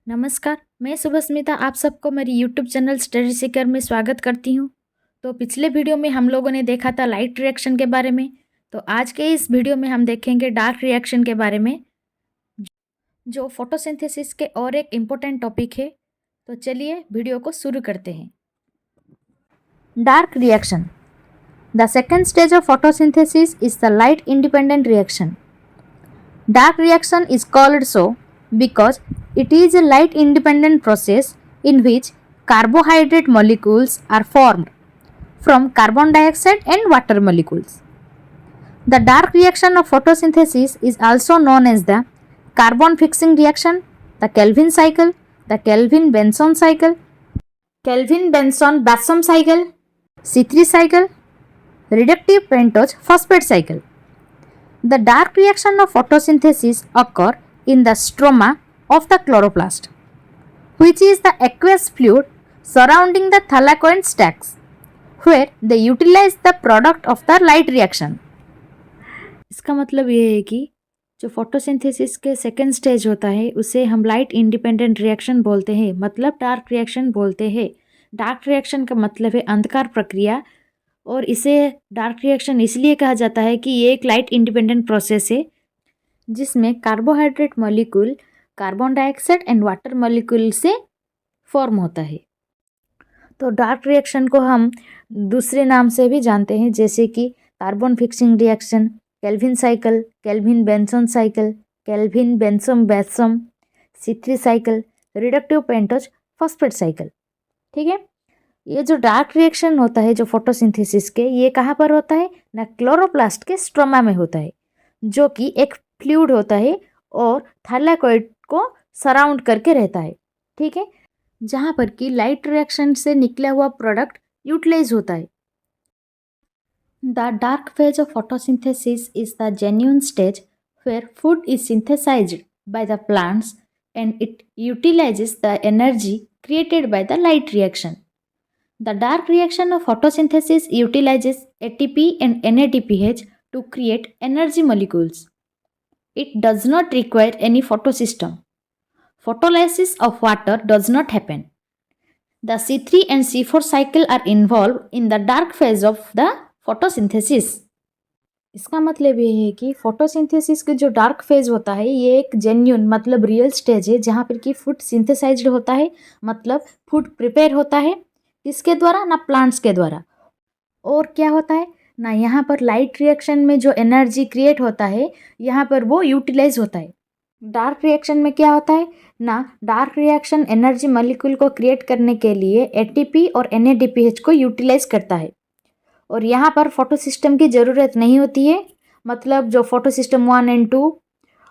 नमस्कार, मैं सुभस्मिता आप सबको मेरी यूट्यूब चैनल स्टडी सीकर में स्वागत करती हूँ। तो पिछले वीडियो में हम लोगों ने देखा था लाइट रिएक्शन के बारे में। तो आज के इस वीडियो में हम देखेंगे डार्क रिएक्शन के बारे में, जो फोटोसिंथेसिस के और एक इम्पोर्टेंट टॉपिक है। तो चलिए वीडियो को शुरू करते हैं। Dark reaction. The second stage of photosynthesis is the light independent reaction. Dark reaction is called so because it is a light independent process in which carbohydrate molecules are formed from carbon dioxide and water molecules. The dark reaction of photosynthesis is also known as the carbon fixing reaction, the Kelvin cycle, the Kelvin-Benson cycle, Kelvin-Benson-Basson cycle, C3 cycle, reductive pentose phosphate cycle. The dark reaction of photosynthesis occur in the stroma of the chloroplast, which is the aqueous fluid surrounding the thylakoid sacs, where they utilize the product of the light reaction. इसका मतलब ये है कि जो photosynthesis के second stage होता है उसे हम लाइट इंडिपेंडेंट रिएक्शन बोलते हैं, मतलब डार्क रिएक्शन बोलते हैं। डार्क रिएक्शन का मतलब है अंधकार प्रक्रिया, और इसे डार्क रिएक्शन इसलिए कहा जाता है कि ये एक लाइट इंडिपेंडेंट प्रोसेस है जिसमें carbohydrate molecule carbon dioxide and water molecule से फॉर्म होता है। तो डार्क रिएक्शन को हम दूसरे नाम से भी जानते हैं, जैसे कि carbon fixing reaction, Calvin cycle, Calvin Benson cycle, Calvin Benson Bassham, C3 cycle, reductive pentose phosphate cycle. ठीक है, ये जो डार्क रिएक्शन होता है जो फोटोसिंथेसिस के, ये कहाँ पर होता है ना, क्लोरोप्लास्ट के स्ट्रोमा में होता है, जो कि एक फ्लूइड होता है और थाइलाकोइड को सराउंड करके रहता है। ठीक है, जहाँ पर कि लाइट रिएक्शन से निकला हुआ प्रोडक्ट यूटिलाइज होता है। The dark phase of photosynthesis is the genuine stage where food is synthesised by the plants and it utilises the energy created by the light reaction. The dark reaction of photosynthesis utilizes ATP and NADPH to create energy molecules. It does not require any photosystem. Photolysis of water does not happen. The C3 and C4 cycle are involved in the dark phase of the photosynthesis. इसका मतलब ये है कि photosynthesis के जो dark phase होता है ये एक जेन्युइन मतलब रियल स्टेज है जहाँ पर कि फूड सिंथेसाइज्ड होता है, मतलब फूड प्रिपेयर होता है। किसके द्वारा ना, प्लांट्स के द्वारा। और क्या होता है ना, यहाँ पर लाइट रिएक्शन में जो एनर्जी क्रिएट होता है यहाँ पर वो यूटिलाइज होता है। डार्क रिएक्शन में क्या होता है ना, डार्क रिएक्शन एनर्जी मॉलिक्यूल को क्रिएट करने के लिए ATP और NADPH को यूटिलाइज करता है, और यहाँ पर फोटो सिस्टम की ज़रूरत नहीं होती है, मतलब जो फोटो सिस्टम 1 एंड 2।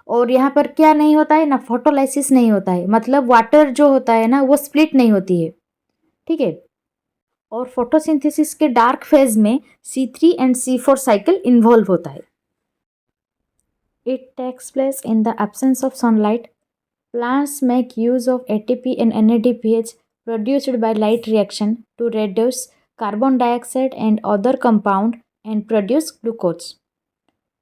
और यहाँ पर क्या नहीं होता है ना, फोटोलाइसिस नहीं होता है, मतलब वाटर जो होता है ना वो स्प्लिट नहीं होती है। ठीक है, और फोटोसिंथेसिस के डार्क फेज में C3 and C4 cycle involve होता है। It takes place in the absence of sunlight. Plants make use of ATP and NADPH produced by light reaction to reduce carbon dioxide and other compound and produce glucose.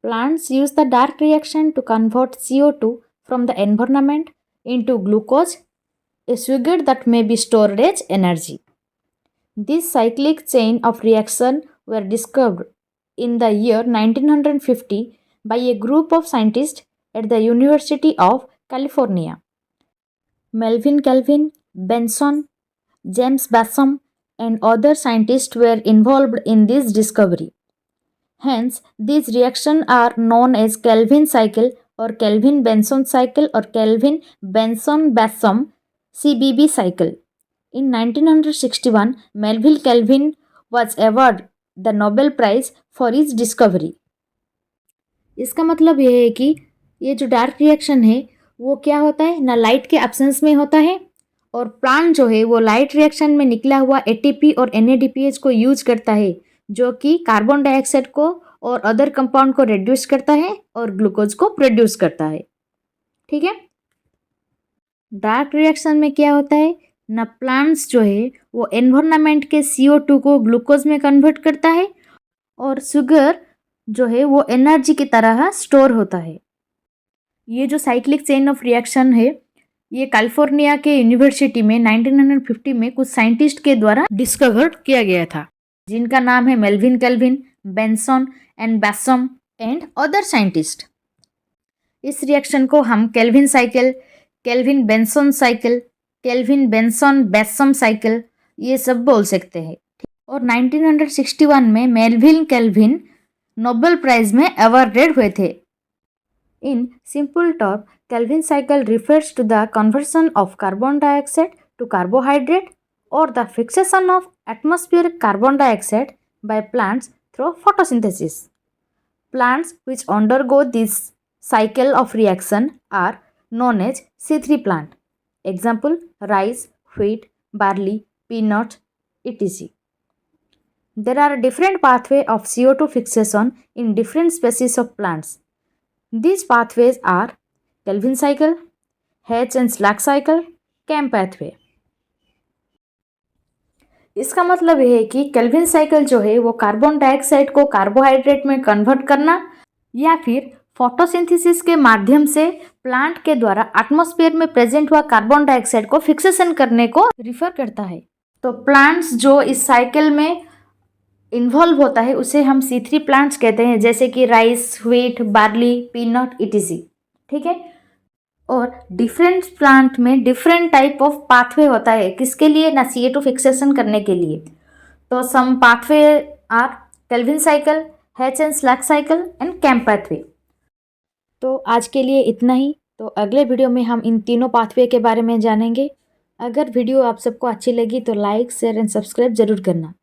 Plants use the dark reaction to convert CO2 from the environment into glucose, a sugar that may be stored as energy. This cyclic chain of reaction were discovered in the year 1950 by a group of scientists at the University of California. Melvin Kelvin, Benson, James Bassam, and other scientists were involved in this discovery. Hence, these reactions are known as Kelvin cycle or Kelvin-Benson cycle or Kelvin-Benson-Bassam CBB cycle. In 1961, Melvin Kelvin was awarded the Nobel Prize for his discovery. इसका मतलब ये है कि ये जो dark reaction है वो क्या होता है ना, लाइट के एब्सेंस में होता है, और प्लांट जो है वो लाइट रिएक्शन में निकला हुआ ATP और NADPH को यूज करता है, जो कि कार्बन डाइऑक्साइड को और अदर कंपाउंड को रिड्यूस करता है और ग्लूकोज को प्रोड्यूस करता है। ठीक है, डार्क रिएक्शन में क्या होता है ना, प्लांट्स जो है वो एनवायरनमेंट के CO2 को ग्लूकोज में कन्वर्ट करता है, और शुगर जो है वो एनर्जी की तरह स्टोर होता है। ये जो साइक्लिक चेन ऑफ रिएक्शन है ये कैलिफोर्निया के यूनिवर्सिटी में 1950 में कुछ साइंटिस्ट के द्वारा डिस्कवर किया गया था, जिनका नाम है Melvin Calvin, Benson and Bassham and other scientist. इस रिएक्शन को हम Calvin cycle, Calvin Benson cycle, Calvin Benson Bassham cycle ये सब बोल सकते हैं। और 1961 में मेल्विन केल्विन नोबेल प्राइज में अवार्डेड हुए थे। In simple term, Kelvin cycle refers to the conversion of carbon dioxide to carbohydrate or the fixation of atmospheric carbon dioxide by plants through photosynthesis. Plants which undergo this cycle of reaction are known as C3 plant. Example: rice, wheat, barley, peanut, etc. There are different pathways of CO2 fixation in different species of plants. These pathways are Kelvin cycle, H and Slack cycle, Kemp pathway. इसका मतलब यह है कि Calvin cycle जो है वो carbon dioxide को carbohydrate में कन्वर्ट करना या फिर फोटोसिंथेसिस के माध्यम से प्लांट के द्वारा एटमॉस्फेयर में प्रेजेंट हुआ कार्बन डाइऑक्साइड को फिक्सेशन करने को रिफर करता है। तो प्लांट्स जो इस साइकिल में इन्वॉल्व होता है उसे हम C3 प्लांट्स कहते हैं, जैसे कि rice, wheat, barley, peanut etc. ठीक है। और डिफरेंट प्लांट में डिफरेंट टाइप ऑफ पाथवे होता है, किसके लिए ना, CO2 फिक्सेशन करने के लिए। तो some pathway are Calvin cycle, H and slack cycle and कैम्प पाथवे। तो आज के लिए इतना ही। तो अगले वीडियो में हम इन तीनों पाथवे के बारे में जानेंगे। अगर वीडियो आप सबको अच्छी लगी तो लाइक, शेयर एंड सब्सक्राइब जरूर करना।